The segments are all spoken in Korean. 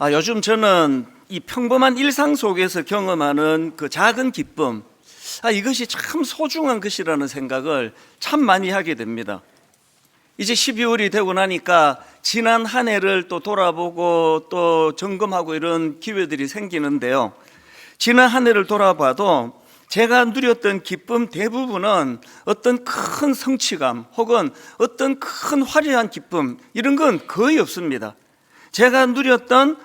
요즘 저는 이 평범한 일상 속에서 경험하는 그 작은 기쁨, 이것이 참 소중한 것이라는 생각을 참 많이 하게 됩니다. 이제 12월이 되고 나니까 지난 한 해를 또 돌아보고 또 점검하고 이런 기회들이 생기는데요. 지난 한 해를 돌아봐도 제가 누렸던 기쁨 대부분은 어떤 큰 성취감 혹은 어떤 큰 화려한 기쁨, 이런 건 거의 없습니다. 제가 누렸던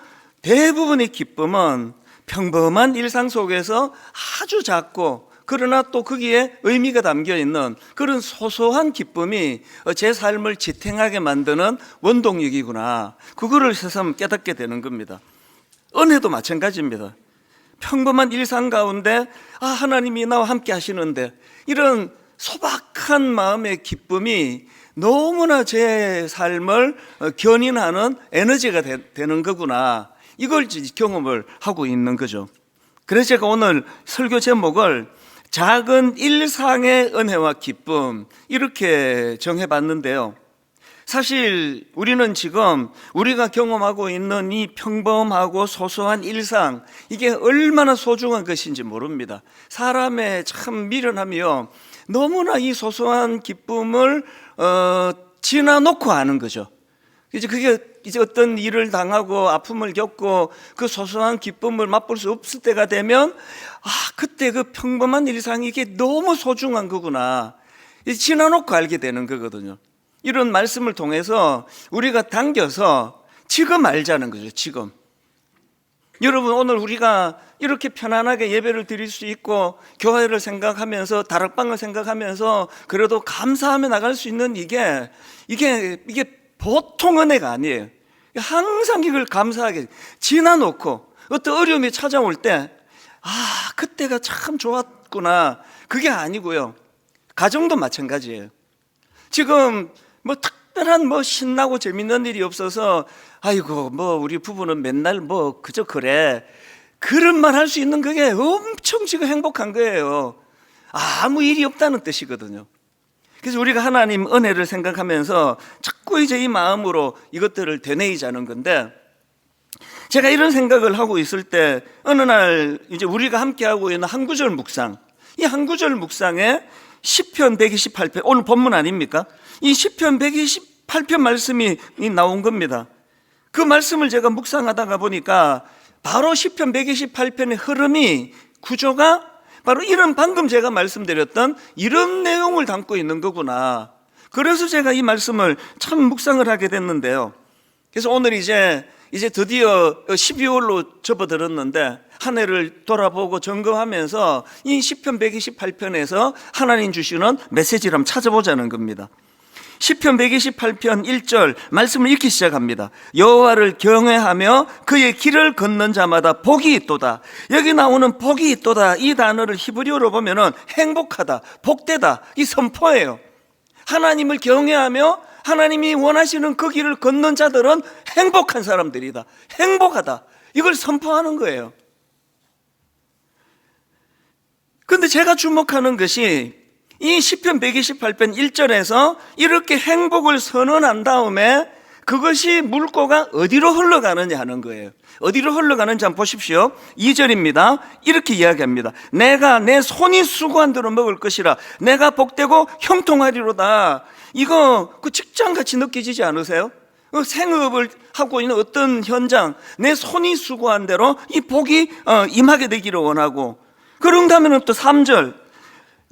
대부분의 기쁨은 평범한 일상 속에서 아주 작고 그러나 또 거기에 의미가 담겨 있는 그런 소소한 기쁨이 제 삶을 지탱하게 만드는 원동력이구나, 그거를 새삼 깨닫게 되는 겁니다. 은혜도 마찬가지입니다. 평범한 일상 가운데 하나님이 나와 함께 하시는데 이런 소박한 마음의 기쁨이 너무나 제 삶을 견인하는 에너지가 되는 거구나, 이걸 경험을 하고 있는 거죠. 그래서 제가 오늘 설교 제목을 작은 일상의 은혜와 기쁨, 이렇게 정해봤는데요. 사실 우리는 지금 우리가 경험하고 있는 이 평범하고 소소한 일상, 이게 얼마나 소중한 것인지 모릅니다. 사람의 참 미련하며 너무나 이 소소한 기쁨을 지나놓고 하는 거죠. 그게 이제 어떤 일을 당하고 아픔을 겪고 그 소소한 기쁨을 맛볼 수 없을 때가 되면 그때 그 평범한 일상이 이게 너무 소중한 거구나, 지나놓고 알게 되는 거거든요. 이런 말씀을 통해서 우리가 당겨서 지금 알자는 거죠. 지금 여러분, 오늘 우리가 이렇게 편안하게 예배를 드릴 수 있고 교회를 생각하면서 다락방을 생각하면서 그래도 감사하며 나갈 수 있는 이게 보통 은혜가 아니에요. 항상 이걸 감사하게 지나놓고 어떤 어려움이 찾아올 때 그때가 참 좋았구나, 그게 아니고요. 가정도 마찬가지예요. 지금 특별한 신나고 재밌는 일이 없어서 우리 부부는 맨날 그저 그래, 그런 말 할 수 있는 그게 엄청 지금 행복한 거예요. 아무 일이 없다는 뜻이거든요. 그래서 우리가 하나님 은혜를 생각하면서 자꾸 이제 이 마음으로 이것들을 되뇌이자는 건데, 제가 이런 생각을 하고 있을 때 어느 날 이제 우리가 함께 하고 있는 한 구절 묵상, 이 한 구절 묵상에 시편 128편, 오늘 본문 아닙니까? 이 시편 128편 말씀이 나온 겁니다. 그 말씀을 제가 묵상하다가 보니까 바로 시편 128편의 흐름이, 구조가 바로 이런, 방금 제가 말씀드렸던 이런 내용을 담고 있는 거구나. 그래서 제가 이 말씀을 참 묵상을 하게 됐는데요. 그래서 오늘 이제 드디어 12월로 접어들었는데 한 해를 돌아보고 점검하면서 이 시편 128편에서 하나님 주시는 메시지를 한번 찾아보자는 겁니다. 시편 128편 1절 말씀을 읽기 시작합니다. 여호와를 경외하며 그의 길을 걷는 자마다 복이 있도다. 여기 나오는 복이 있도다, 이 단어를 히브리어로 보면은 행복하다, 복되다, 이 선포예요. 하나님을 경외하며 하나님이 원하시는 그 길을 걷는 자들은 행복한 사람들이다, 행복하다, 이걸 선포하는 거예요. 그런데 제가 주목하는 것이 이 시편 128편 1절에서 이렇게 행복을 선언한 다음에 그것이 물꼬가 어디로 흘러가느냐 하는 거예요. 어디로 흘러가는지 한번 보십시오. 2절입니다. 이렇게 이야기합니다. 내가 내 손이 수고한 대로 먹을 것이라, 내가 복되고 형통하리로다. 이거 직장같이 느껴지지 않으세요? 생업을 하고 있는 어떤 현장, 내 손이 수고한 대로 이 복이 임하게 되기를 원하고, 그런다면 또 3절,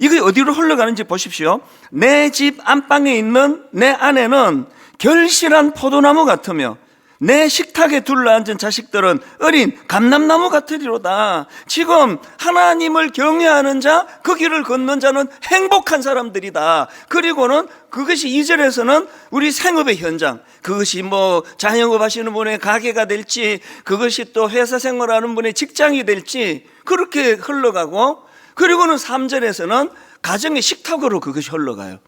이게 어디로 흘러가는지 보십시오. 내 집 안방에 있는 내 아내는 결실한 포도나무 같으며 내 식탁에 둘러앉은 자식들은 어린 감람나무 같으리로다. 지금 하나님을 경외하는 자, 그 길을 걷는 자는 행복한 사람들이다. 그리고는 그것이 2절에서는 우리 생업의 현장, 그것이 자영업 하시는 분의 가게가 될지, 그것이 또 회사 생활하는 분의 직장이 될지 그렇게 흘러가고, 그리고는 3절에서는 가정의 식탁으로 그것이 흘러가요.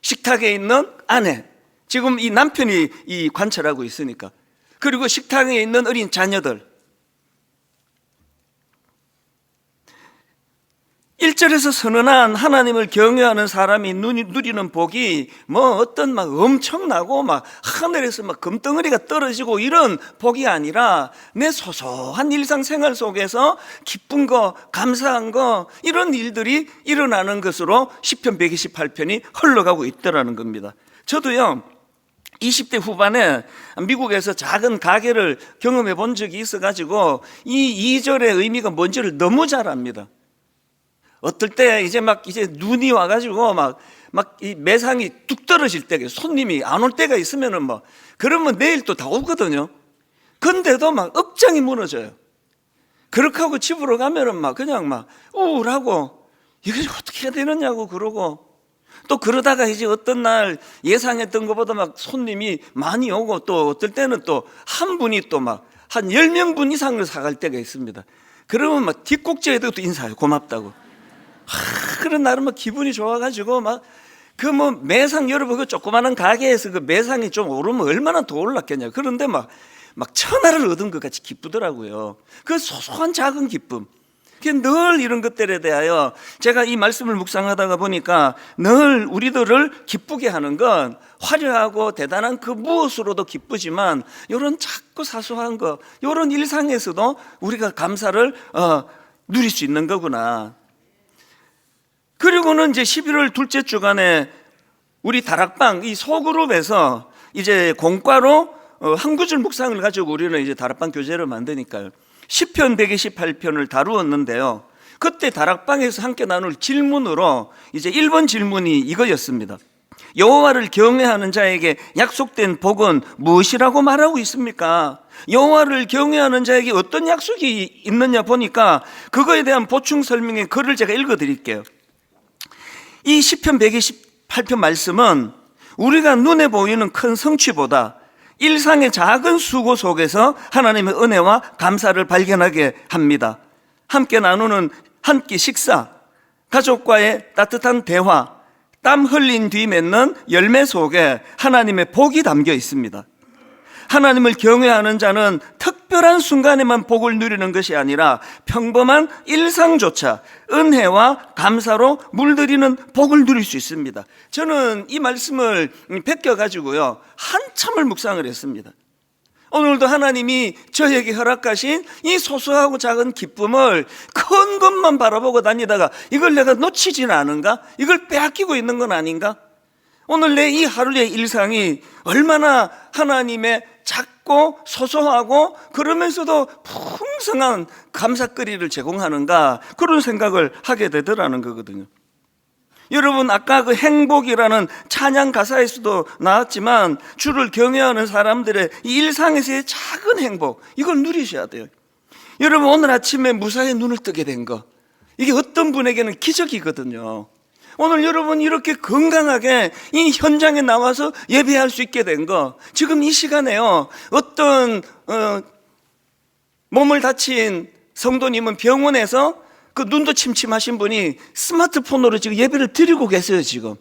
식탁에 있는 아내, 지금 이 남편이 관찰하고 있으니까, 그리고 식탁에 있는 어린 자녀들, 1절에서 선언한 하나님을 경외하는 사람이 누리는 복이 뭐 어떤 막 엄청나고 막 하늘에서 막 금덩어리가 떨어지고 이런 복이 아니라 내 소소한 일상생활 속에서 기쁜 거, 감사한 거 이런 일들이 일어나는 것으로 시편 128편이 흘러가고 있더라는 겁니다. 저도요 20대 후반에 미국에서 작은 가게를 경험해 본 적이 있어가지고 이 2절의 의미가 뭔지를 너무 잘 압니다. 어떨 때 이제 눈이 와가지고 이 매상이 뚝 떨어질 때, 손님이 안 올 때가 있으면은 그러면 내일 또 다 오거든요. 근데도 억장이 무너져요. 그렇게 하고 집으로 가면은 그냥 우울하고 이거 어떻게 해야 되느냐고 그러고, 또 그러다가 이제 어떤 날 예상했던 것보다 손님이 많이 오고, 또 어떨 때는 또 한 분이 또 한 10명분 이상을 사갈 때가 있습니다. 그러면 뒷꼭지에도 또 인사해요. 고맙다고. 그런 날은 기분이 좋아가지고 매상, 여러분 그 조그마한 가게에서 그 매상이 좀 오르면 얼마나 더 올랐겠냐. 그런데 천하를 얻은 것 같이 기쁘더라고요. 그 소소한 작은 기쁨. 늘 이런 것들에 대하여 제가 이 말씀을 묵상하다가 보니까 늘 우리들을 기쁘게 하는 건 화려하고 대단한 그 무엇으로도 기쁘지만 이런 작고 사소한 거, 이런 일상에서도 우리가 감사를 누릴 수 있는 거구나. 그리고는 이제 11월 둘째 주간에 우리 다락방 이 소그룹에서 이제 공과로 한 구절 묵상을 가지고 우리는 이제 다락방 교재를 만드니까요. 시편 128편을 다루었는데요. 그때 다락방에서 함께 나눌 질문으로 이제 1번 질문이 이거였습니다. 여호와를 경외하는 자에게 약속된 복은 무엇이라고 말하고 있습니까? 여호와를 경외하는 자에게 어떤 약속이 있느냐 보니까 그거에 대한 보충 설명의 글을 제가 읽어드릴게요. 이 시편 128편 말씀은 우리가 눈에 보이는 큰 성취보다 일상의 작은 수고 속에서 하나님의 은혜와 감사를 발견하게 합니다. 함께 나누는 한 끼 식사, 가족과의 따뜻한 대화, 땀 흘린 뒤 맺는 열매 속에 하나님의 복이 담겨 있습니다. 하나님을 경외하는 자는 특별한 순간에만 복을 누리는 것이 아니라 평범한 일상조차 은혜와 감사로 물들이는 복을 누릴 수 있습니다. 저는 이 말씀을 베껴가지고요 한참을 묵상을 했습니다. 오늘도 하나님이 저에게 허락하신 이 소소하고 작은 기쁨을 큰 것만 바라보고 다니다가 이걸 내가 놓치지는 않은가? 이걸 빼앗기고 있는 건 아닌가? 오늘 내 이 하루의 일상이 얼마나 하나님의 작고 소소하고 그러면서도 풍성한 감사거리를 제공하는가, 그런 생각을 하게 되더라는 거거든요. 여러분, 아까 그 행복이라는 찬양 가사에서도 나왔지만 주를 경외하는 사람들의 이 일상에서의 작은 행복, 이걸 누리셔야 돼요. 여러분, 오늘 아침에 무사히 눈을 뜨게 된 거, 이게 어떤 분에게는 기적이거든요. 오늘 여러분 이렇게 건강하게 이 현장에 나와서 예배할 수 있게 된 거, 지금 이 시간에요 어떤 몸을 다친 성도님은 병원에서 그 눈도 침침하신 분이 스마트폰으로 지금 예배를 드리고 계세요. 지금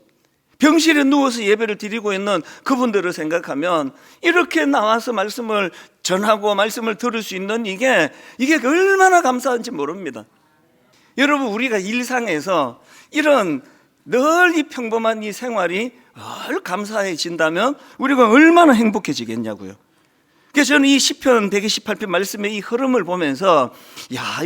병실에 누워서 예배를 드리고 있는 그분들을 생각하면 이렇게 나와서 말씀을 전하고 말씀을 들을 수 있는 이게 얼마나 감사한지 모릅니다. 여러분, 우리가 일상에서 이런 늘 이 평범한 이 생활이 늘 감사해진다면 우리가 얼마나 행복해지겠냐고요. 그래서 저는 이 시편 128편 말씀의 이 흐름을 보면서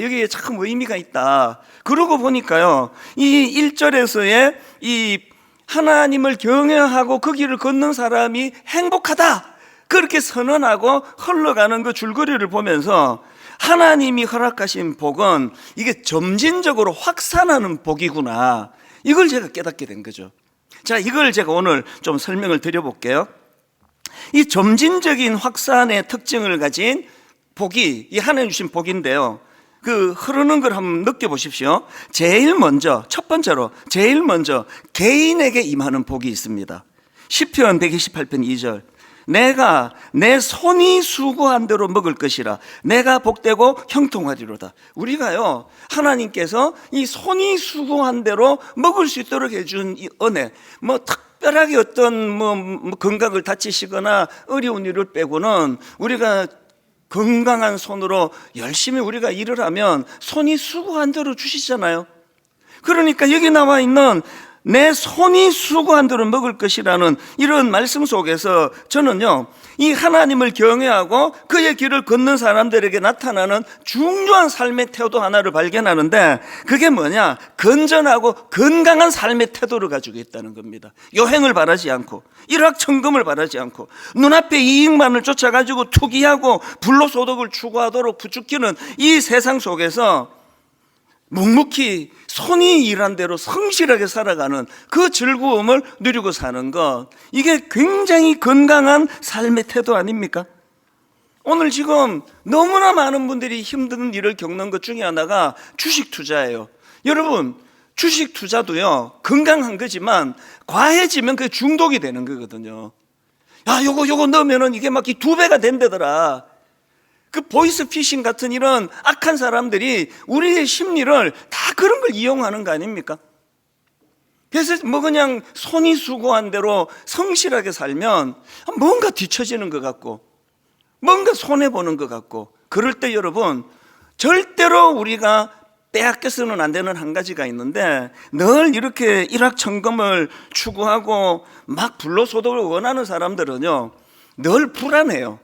여기에 참 의미가 있다. 그러고 보니까요, 이 1절에서의 이 하나님을 경외하고 그 길을 걷는 사람이 행복하다, 그렇게 선언하고 흘러가는 그 줄거리를 보면서 하나님이 허락하신 복은 이게 점진적으로 확산하는 복이구나, 이걸 제가 깨닫게 된 거죠. 자, 이걸 제가 오늘 좀 설명을 드려볼게요. 이 점진적인 확산의 특징을 가진 복이 이 하나님 주신 복인데요, 그 흐르는 걸 한번 느껴보십시오. 첫 번째로 개인에게 임하는 복이 있습니다. 시편 128편 2절, 내가 내 손이 수고한 대로 먹을 것이라 내가 복되고 형통하리로다. 우리가요, 하나님께서 이 손이 수고한 대로 먹을 수 있도록 해준 이 은혜, 특별하게 어떤 건강을 다치시거나 어려운 일을 빼고는 우리가 건강한 손으로 열심히 우리가 일을 하면 손이 수고한 대로 주시잖아요. 그러니까 여기 나와 있는 내 손이 수고한 대로 먹을 것이라는 이런 말씀 속에서 저는요, 이 하나님을 경외하고 그의 길을 걷는 사람들에게 나타나는 중요한 삶의 태도 하나를 발견하는데, 그게 뭐냐? 건전하고 건강한 삶의 태도를 가지고 있다는 겁니다. 요행을 바라지 않고 일확천금을 바라지 않고 눈앞에 이익만을 쫓아가지고 투기하고 불로소득을 추구하도록 부추기는 이 세상 속에서 묵묵히 손이 일한 대로 성실하게 살아가는 그 즐거움을 누리고 사는 것, 이게 굉장히 건강한 삶의 태도 아닙니까? 오늘 지금 너무나 많은 분들이 힘든 일을 겪는 것 중에 하나가 주식 투자예요. 여러분, 주식 투자도요, 건강한 거지만 과해지면 그게 중독이 되는 거거든요. 야, 요거 넣으면은 이게 막 2배가 된다더라. 그 보이스피싱 같은 이런 악한 사람들이 우리의 심리를 다 그런 걸 이용하는 거 아닙니까? 그래서 뭐 그냥 손이 수고한 대로 성실하게 살면 뭔가 뒤처지는 것 같고 뭔가 손해보는 것 같고, 그럴 때 여러분, 절대로 우리가 빼앗겨서는 안 되는 한 가지가 있는데, 늘 이렇게 일확천금을 추구하고 막 불로소득을 원하는 사람들은요, 늘 불안해요.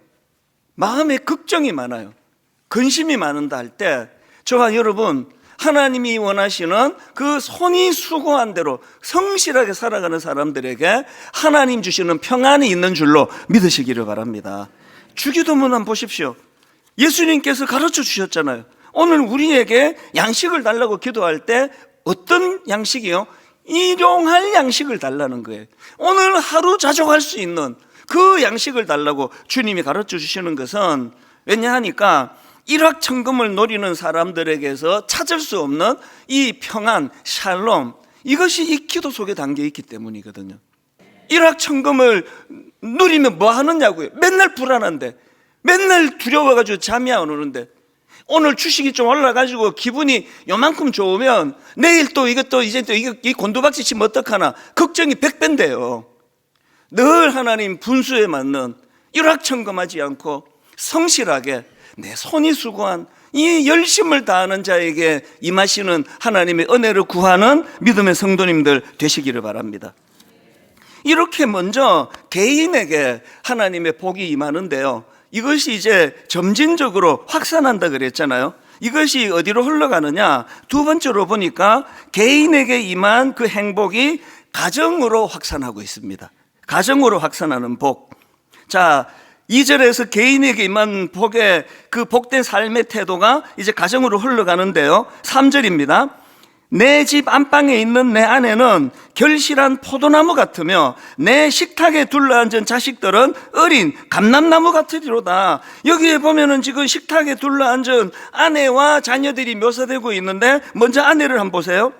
마음에 걱정이 많아요. 근심이 많은다 할 때, 저와 여러분, 하나님이 원하시는 그 손이 수고한 대로 성실하게 살아가는 사람들에게 하나님 주시는 평안이 있는 줄로 믿으시기를 바랍니다. 주기도문 한번 보십시오. 예수님께서 가르쳐 주셨잖아요. 오늘 우리에게 양식을 달라고 기도할 때 어떤 양식이요? 일용할 양식을 달라는 거예요. 오늘 하루 자족할 수 있는 그 양식을 달라고 주님이 가르쳐 주시는 것은, 왜냐하니까 일확천금을 노리는 사람들에게서 찾을 수 없는 이 평안, 샬롬, 이것이 이 기도 속에 담겨 있기 때문이거든요. 일확천금을 누리면 뭐 하느냐고요? 맨날 불안한데, 맨날 두려워가지고 잠이 안 오는데, 오늘 주식이 좀 올라가지고 기분이 요만큼 좋으면 내일 또 이것도 이제 또 이 곤두박질 치면 어떡하나 걱정이 100배인데요. 늘 하나님 분수에 맞는 일확천금하지 않고 성실하게 내 손이 수고한 이 열심을 다하는 자에게 임하시는 하나님의 은혜를 구하는 믿음의 성도님들 되시기를 바랍니다. 이렇게 먼저 개인에게 하나님의 복이 임하는데요, 이것이 이제 점진적으로 확산한다 그랬잖아요. 이것이 어디로 흘러가느냐? 두 번째로 보니까 개인에게 임한 그 행복이 가정으로 확산하고 있습니다. 가정으로 확산하는 복. 자, 2절에서 개인에게 임한 복의 그 복된 삶의 태도가 이제 가정으로 흘러가는데요, 3절입니다. 내 집 안방에 있는 내 아내는 결실한 포도나무 같으며 내 식탁에 둘러앉은 자식들은 어린 감람나무 같으리로다. 여기에 보면은 지금 식탁에 둘러앉은 아내와 자녀들이 묘사되고 있는데, 먼저 아내를 한번 보세요.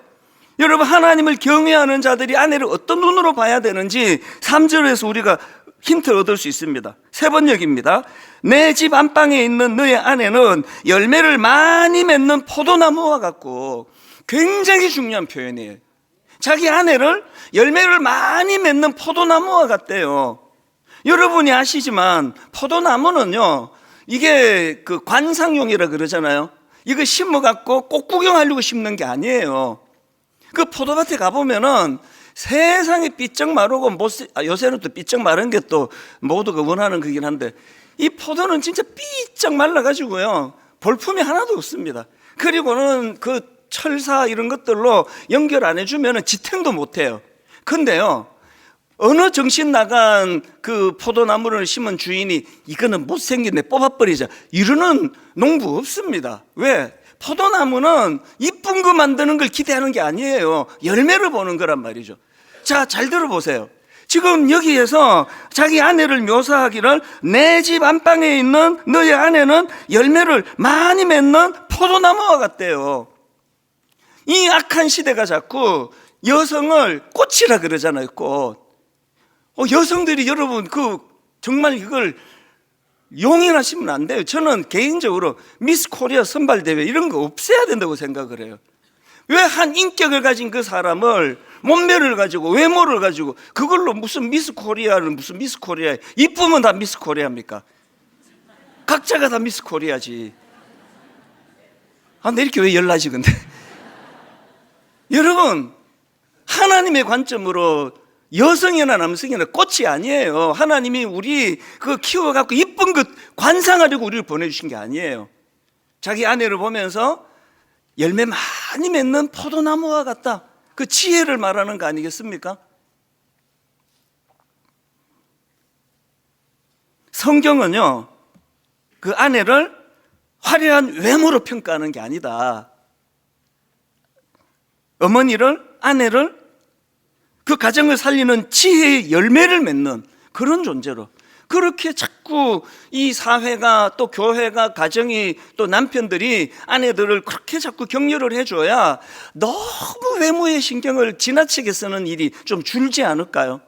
여러분, 하나님을 경외하는 자들이 아내를 어떤 눈으로 봐야 되는지 3절에서 우리가 힌트를 얻을 수 있습니다. 세 번역입니다. 내 집 안방에 있는 너의 아내는 열매를 많이 맺는 포도나무와 같고, 굉장히 중요한 표현이에요. 자기 아내를 열매를 많이 맺는 포도나무와 같대요. 여러분이 아시지만 포도나무는요, 이게 그 관상용이라 그러잖아요. 이거 심어갖고 꽃 구경하려고 심는 게 아니에요. 그 포도밭에 가보면은 세상에 삐쩍 마르고 요새는 또 삐쩍 마른 게 또 모두가 원하는 거긴 한데, 이 포도는 진짜 삐쩍 말라가지고요, 볼품이 하나도 없습니다. 그리고는 그 철사 이런 것들로 연결 안 해주면 지탱도 못해요. 근데요, 어느 정신 나간 그 포도나무를 심은 주인이 이거는 못생겼네 뽑아버리자 이러는 농부 없습니다. 왜? 포도나무는 이쁜 거 만드는 걸 기대하는 게 아니에요. 열매를 보는 거란 말이죠. 자, 잘 들어보세요. 지금 여기에서 자기 아내를 묘사하기를, 내 집 안방에 있는 너의 아내는 열매를 많이 맺는 포도나무와 같대요. 이 악한 시대가 자꾸 여성을 꽃이라 그러잖아요, 꽃. 여성들이 여러분, 정말 이걸 용인하시면 안 돼요. 저는 개인적으로 미스 코리아 선발대회 이런 거 없애야 된다고 생각을 해요. 왜 한 인격을 가진 그 사람을, 몸매를 가지고, 외모를 가지고, 그걸로 무슨 미스 코리아는 무슨 미스 코리아, 이쁘면 다 미스 코리아입니까? 각자가 다 미스 코리아지. 내 이렇게 왜 열나지, 근데? 여러분, 하나님의 관점으로 여성이나 남성이나 꽃이 아니에요. 하나님이 우리 그 키워갖고 이쁜 것 관상하려고 우리를 보내주신 게 아니에요. 자기 아내를 보면서 열매 많이 맺는 포도나무와 같다, 그 지혜를 말하는 거 아니겠습니까? 성경은요, 그 아내를 화려한 외모로 평가하는 게 아니다. 어머니를, 아내를 그 가정을 살리는 지혜의 열매를 맺는 그런 존재로, 그렇게 자꾸 이 사회가, 또 교회가, 가정이, 또 남편들이 아내들을 그렇게 자꾸 격려를 해줘야 너무 외모에 신경을 지나치게 쓰는 일이 좀 줄지 않을까요?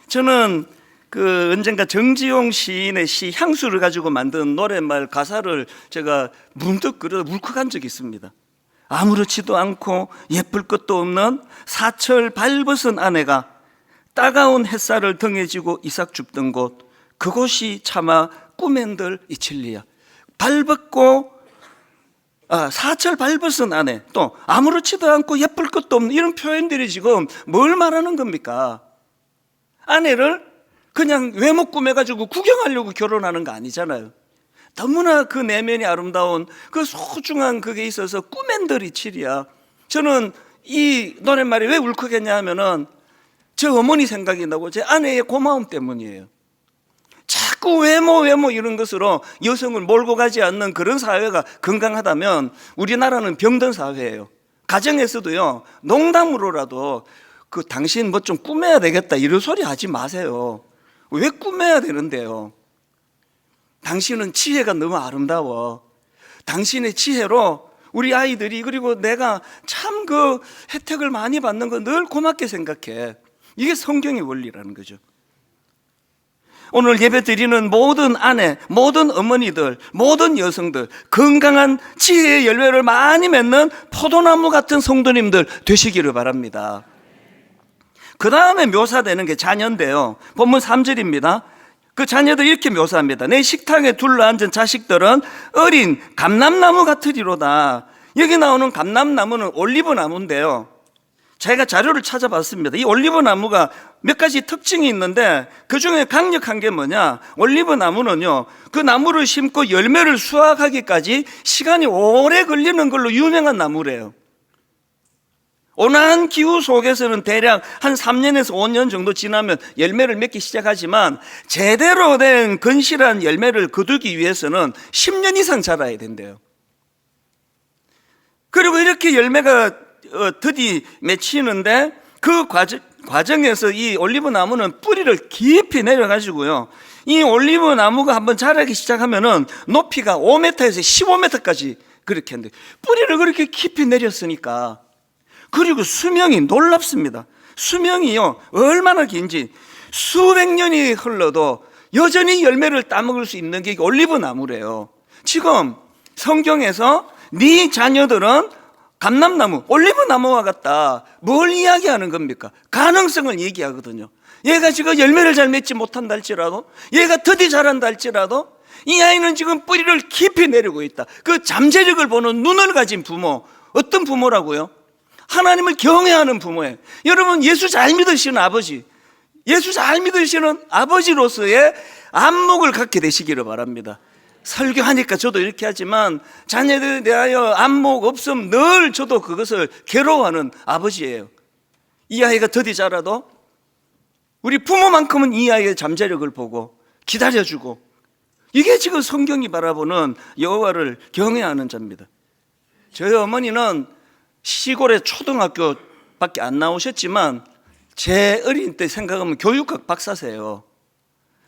저는 그 언젠가 정지용 시인의 시 향수를 가지고 만든 노랫말 가사를 제가 문득 그러다 울컥한 적이 있습니다. 아무렇지도 않고 예쁠 것도 없는 사철 발벗은 아내가 따가운 햇살을 등에 지고 이삭 줍던 곳, 그곳이 차마 꿈엔들 이칠리야. 발벗고 사철 발벗은 아내, 또 아무렇지도 않고 예쁠 것도 없는, 이런 표현들이 지금 뭘 말하는 겁니까? 아내를 그냥 외모 꾸며가지고 구경하려고 결혼하는 거 아니잖아요. 너무나 그 내면이 아름다운 그 소중한 그게 있어서 꿈엔들 이칠이야. 저는 이 노랫말이 왜 울컥했냐 하면은 저 어머니 생각이 나고 제 아내의 고마움 때문이에요. 자꾸 외모 이런 것으로 여성을 몰고 가지 않는 그런 사회가 건강하다면 우리나라는 병든 사회예요. 가정에서도요, 농담으로라도 그 당신 뭐 좀 꾸며야 되겠다 이런 소리 하지 마세요. 왜 꾸며야 되는데요? 당신은 지혜가 너무 아름다워. 당신의 지혜로 우리 아이들이, 그리고 내가 참 그 혜택을 많이 받는 거 늘 고맙게 생각해. 이게 성경의 원리라는 거죠. 오늘 예배 드리는 모든 아내, 모든 어머니들, 모든 여성들, 건강한 지혜의 열매를 많이 맺는 포도나무 같은 성도님들 되시기를 바랍니다. 그 다음에 묘사되는 게 자녀인데요, 본문 3절입니다. 그 자녀들 이렇게 묘사합니다. 내 식탁에 둘러앉은 자식들은 어린 감람나무 같으리로다. 여기 나오는 감람나무는 올리브나무인데요, 제가 자료를 찾아봤습니다. 이 올리브나무가 몇 가지 특징이 있는데 그 중에 강력한 게 뭐냐, 올리브나무는요, 그 나무를 심고 열매를 수확하기까지 시간이 오래 걸리는 걸로 유명한 나무래요. 온화한 기후 속에서는 대략 한 3년에서 5년 정도 지나면 열매를 맺기 시작하지만 제대로 된 건실한 열매를 거두기 위해서는 10년 이상 자라야 된대요. 그리고 이렇게 열매가 드디 맺히는데 그 과정에서 이 올리브 나무는 뿌리를 깊이 내려가지고요, 이 올리브 나무가 한번 자라기 시작하면은 높이가 5m에서 15m까지 그렇게 하는데, 뿌리를 그렇게 깊이 내렸으니까, 그리고 수명이 놀랍습니다. 수명이요, 얼마나 긴지 수백 년이 흘러도 여전히 열매를 따먹을 수 있는 게 올리브 나무래요. 지금 성경에서 네 자녀들은 감람나무, 올리브나무와 같다, 뭘 이야기하는 겁니까? 가능성을 얘기하거든요. 얘가 지금 열매를 잘 맺지 못한다 할지라도, 얘가 더디 자란다 할지라도 이 아이는 지금 뿌리를 깊이 내리고 있다. 그 잠재력을 보는 눈을 가진 부모, 어떤 부모라고요? 하나님을 경외하는 부모예요. 여러분, 예수 잘 믿으시는 아버지, 예수 잘 믿으시는 아버지로서의 안목을 갖게 되시기를 바랍니다. 설교하니까 저도 이렇게 하지만 자녀들에 대하여 안목 없음 늘 저도 그것을 괴로워하는 아버지예요. 이 아이가 더디 자라도 우리 부모만큼은 이 아이의 잠재력을 보고 기다려주고, 이게 지금 성경이 바라보는 여호와를 경외하는 자입니다. 저희 어머니는 시골의 초등학교밖에 안 나오셨지만 제 어린 때 생각하면 교육학 박사세요.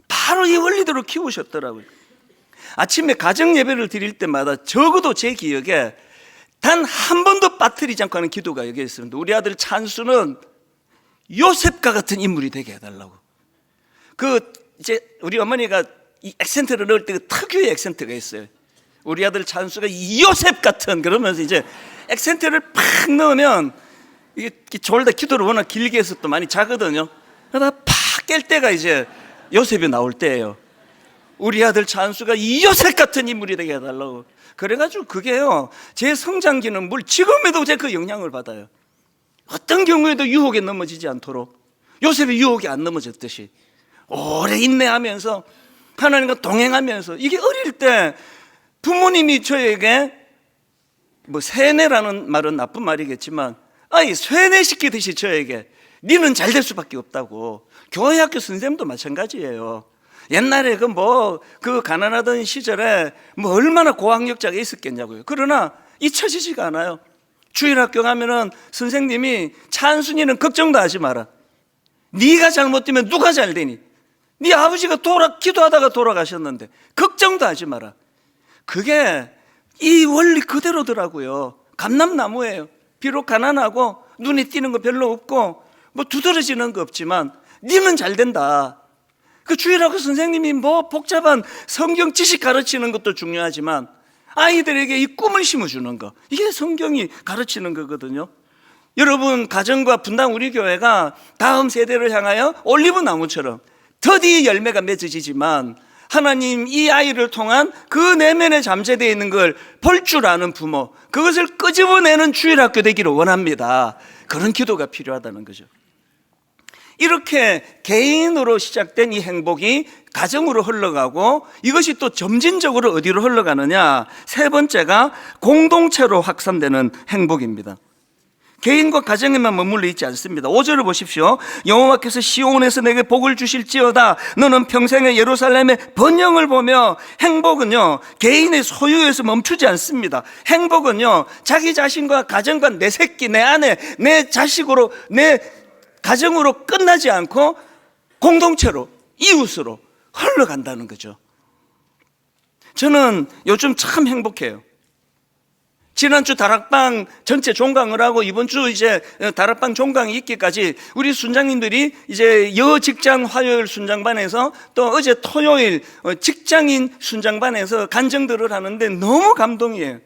바로 이 원리대로 키우셨더라고요. 아침에 가정 예배를 드릴 때마다 적어도 제 기억에 단 한 번도 빠뜨리지 않고 하는 기도가 여기 있습니다. 우리 아들 찬수는 요셉과 같은 인물이 되게 해달라고. 이제 우리 어머니가 이 액센트를 넣을 때 그 특유의 액센트가 있어요. 우리 아들 찬수가 요셉 같은, 그러면서 이제 액센트를 팍 넣으면 이게 졸다 기도를 워낙 길게 해서 또 많이 자거든요. 그러다 팍 깰 때가 이제 요셉이 나올 때예요. 우리 아들 찬수가 이 요셉 같은 인물이 되게 해달라고. 그래가지고 그게요, 제 성장기는 물 지금에도 제 그 영향을 받아요. 어떤 경우에도 유혹에 넘어지지 않도록 요셉이 유혹에 안 넘어졌듯이 오래 인내하면서 하나님과 동행하면서, 이게 어릴 때 부모님이 저에게 뭐 세뇌라는 말은 나쁜 말이겠지만 쇠뇌시키듯이 저에게 니는 잘 될 수밖에 없다고. 교회 학교 선생님도 마찬가지예요. 옛날에 그 가난하던 시절에 얼마나 고학력자가 있었겠냐고요. 그러나 잊혀지지가 않아요. 주일학교 가면은 선생님이 찬순이는 걱정도 하지 마라. 네가 잘못되면 누가 잘 되니? 네 아버지가 기도하다가 돌아가셨는데 걱정도 하지 마라. 그게 이 원리 그대로더라고요. 감람나무예요. 비록 가난하고 눈에 띄는 거 별로 없고 두드러지는 거 없지만 니는 잘 된다. 그 주일학교 선생님이 복잡한 성경 지식 가르치는 것도 중요하지만 아이들에게 이 꿈을 심어주는 거, 이게 성경이 가르치는 거거든요. 여러분, 가정과 분당 우리 교회가 다음 세대를 향하여 올리브 나무처럼 더디 열매가 맺어지지만 하나님 이 아이를 통한 그 내면에 잠재되어 있는 걸 볼 줄 아는 부모, 그것을 끄집어내는 주일학교 되기를 원합니다. 그런 기도가 필요하다는 거죠. 이렇게 개인으로 시작된 이 행복이 가정으로 흘러가고 이것이 또 점진적으로 어디로 흘러가느냐? 세 번째가 공동체로 확산되는 행복입니다. 개인과 가정에만 머물러 있지 않습니다. 5절을 보십시오. 여호와께서 시온에서 내게 복을 주실지어다. 너는 평생에 예루살렘의 번영을 보며. 행복은요, 개인의 소유에서 멈추지 않습니다. 행복은요, 자기 자신과 가정과 내 새끼, 내 아내, 내 자식으로, 내 가정으로 끝나지 않고 공동체로, 이웃으로 흘러간다는 거죠. 저는 요즘 참 행복해요. 지난주 다락방 전체 종강을 하고 이번 주 이제 다락방 종강이 있기까지 우리 순장님들이 이제 여직장 화요일 순장반에서 또 어제 토요일 직장인 순장반에서 간증들을 하는데 너무 감동이에요.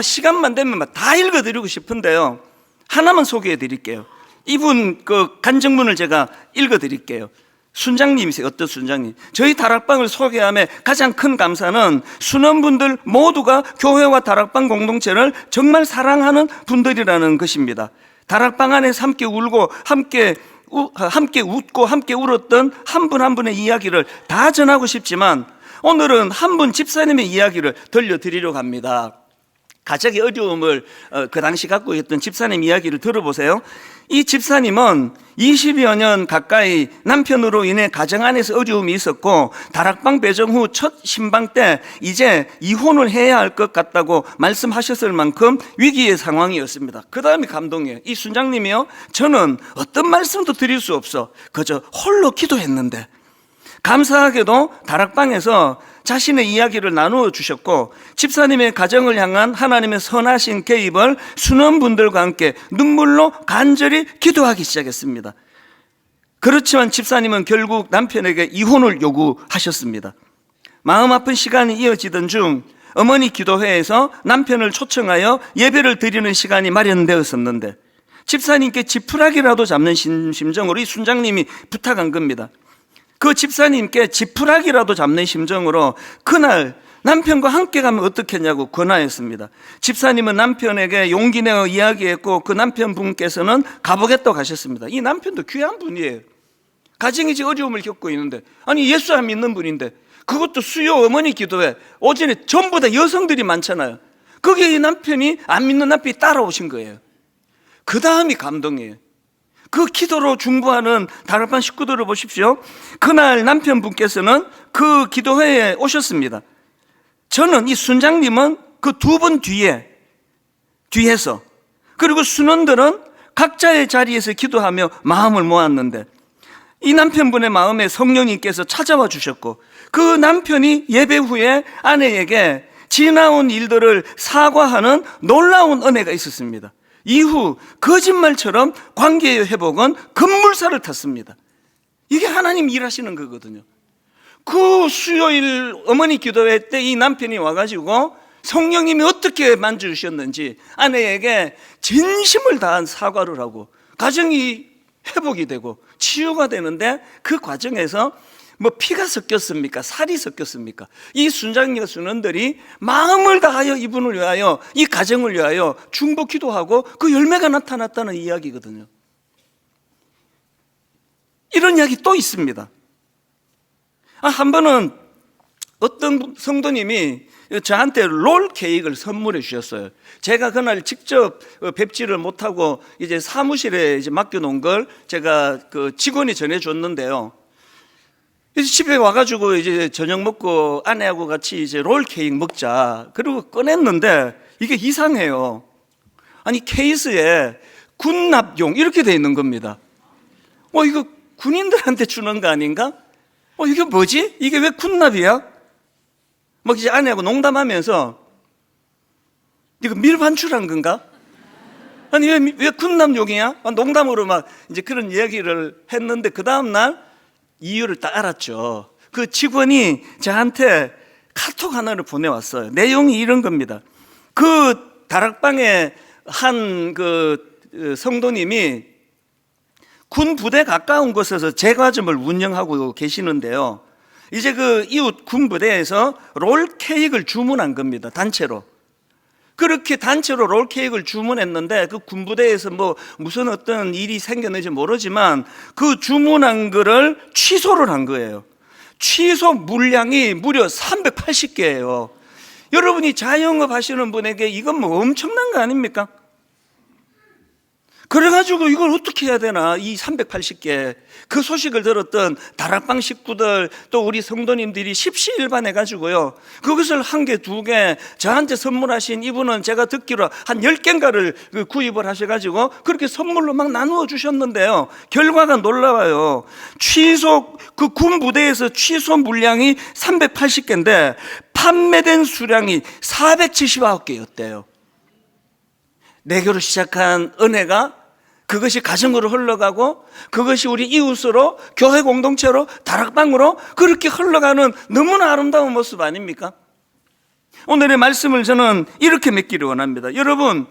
시간만 되면 다 읽어드리고 싶은데요. 하나만 소개해 드릴게요. 이분 그 간증문을 제가 읽어 드릴게요. 순장님이세요. 어떤 순장님? 저희 다락방을 소개함에 가장 큰 감사는 순원분들 모두가 교회와 다락방 공동체를 정말 사랑하는 분들이라는 것입니다. 다락방 안에서 함께 울고 함께 웃고 함께 울었던 한 분 한 분의 이야기를 다 전하고 싶지만 오늘은 한 분 집사님의 이야기를 들려드리려고 합니다. 가정의 어려움을 그 당시 갖고 있던 집사님 이야기를 들어보세요. 이 집사님은 20여 년 가까이 남편으로 인해 가정 안에서 어려움이 있었고 다락방 배정 후 첫 신방 때 이제 이혼을 해야 할 것 같다고 말씀하셨을 만큼 위기의 상황이었습니다. 그 다음에 감동이에요. 이 순장님이요, 저는 어떤 말씀도 드릴 수 없어. 그저 홀로 기도했는데 감사하게도 다락방에서 자신의 이야기를 나누어 주셨고 집사님의 가정을 향한 하나님의 선하신 개입을 순원분들과 함께 눈물로 간절히 기도하기 시작했습니다. 그렇지만 집사님은 결국 남편에게 이혼을 요구하셨습니다. 마음 아픈 시간이 이어지던 중 어머니 기도회에서 남편을 초청하여 예배를 드리는 시간이 마련되었었는데 집사님께 지푸라기라도 잡는 심정으로 이 순장님이 부탁한 겁니다. 그 집사님께 지푸라기라도 잡는 심정으로 그날 남편과 함께 가면 어떻겠냐고 권하였습니다. 집사님은 남편에게 용기 내어 이야기했고 그 남편분께서는 가보겠다고 하셨습니다. 이 남편도 귀한 분이에요. 가정이 어려움을 겪고 있는데, 아니 예수 안 믿는 분인데, 그것도 수요 어머니 기도회 오전에 전부 다 여성들이 많잖아요. 거기에 이 남편이 안 믿는 남편이 따라오신 거예요. 그 다음이 감동이에요. 그 기도로 중보하는 다락방 식구들을 보십시오. 그날 남편분께서는 그 기도회에 오셨습니다. 저는 이 순장님은 그 두 분 뒤에서 그리고 순원들은 각자의 자리에서 기도하며 마음을 모았는데 이 남편분의 마음에 성령님께서 찾아와 주셨고 그 남편이 예배 후에 아내에게 지나온 일들을 사과하는 놀라운 은혜가 있었습니다. 이후 거짓말처럼 관계의 회복은 급물살을 탔습니다. 이게 하나님 일하시는 거거든요. 그 수요일 어머니 기도회 때 이 남편이 와가지고 성령님이 어떻게 만져주셨는지 아내에게 진심을 다한 사과를 하고 가정이 회복이 되고 치유가 되는데 그 과정에서 뭐 피가 섞였습니까? 살이 섞였습니까? 이 순장녀 순원들이 마음을 다하여 이분을 위하여, 이 가정을 위하여 중보 기도하고 그 열매가 나타났다는 이야기거든요. 이런 이야기 또 있습니다. 한 번은 어떤 성도님이 저한테 롤 케이크를 선물해 주셨어요. 제가 그날 직접 뵙지를 못하고 이제 사무실에 이제 맡겨놓은 걸 제가 그 직원이 전해줬는데요. 이제 집에 와가지고 이제 저녁 먹고 아내하고 같이 이제 롤 케이크 먹자. 그리고 꺼냈는데 이게 이상해요. 아니 케이스에 군납용 이렇게 돼 있는 겁니다. 이거 군인들한테 주는 거 아닌가? 이게 뭐지? 이게 왜 군납이야? 막 이제 아내하고 농담하면서 이거 밀반출한 건가? 아니 왜 군납용이야? 농담으로 막 이제 그런 이야기를 했는데 그 다음날 이유를 딱 알았죠. 그 직원이 저한테 카톡 하나를 보내왔어요. 내용이 이런 겁니다. 그 다락방에 한 그 성도님이 군 부대 가까운 곳에서 제과점을 운영하고 계시는데요. 이제 그 이웃 군 부대에서 롤 케이크를 주문한 겁니다. 단체로. 그렇게 단체로 롤 케이크를 주문했는데 그 군 부대에서 뭐 무슨 어떤 일이 생겼는지 모르지만 그 주문한 거를 취소를 한 거예요. 취소 물량이 무려 380개예요. 여러분이 자영업 하시는 분에게 이건 뭐 엄청난 거 아닙니까? 그래가지고 이걸 어떻게 해야 되나, 이 380개. 그 소식을 들었던 다락방 식구들 또 우리 성도님들이 십시일반해가지고요, 그것을 한 개, 두 개 저한테 선물하신 이분은 제가 듣기로 한 10개인가를 구입을 하셔가지고 그렇게 선물로 막 나누어 주셨는데요, 결과가 놀라워요. 취소, 그 군 부대에서 취소 물량이 380개인데 판매된 수량이 479개였대요. 내교로 시작한 은혜가 그것이 가정으로 흘러가고 그것이 우리 이웃으로, 교회 공동체로, 다락방으로 그렇게 흘러가는 너무나 아름다운 모습 아닙니까? 오늘의 말씀을 저는 이렇게 맺기를 원합니다. 여러분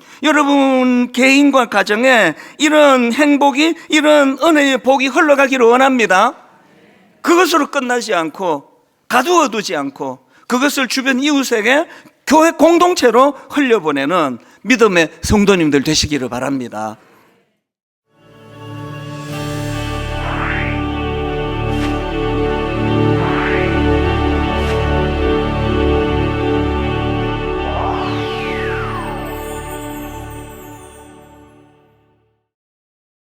개인과 가정에 이런 행복이, 이런 은혜의 복이 흘러가기를 원합니다. 그것으로 끝나지 않고 가두어 두지 않고 그것을 주변 이웃에게, 교회 공동체로 흘려보내는 믿음의 성도님들 되시기를 바랍니다.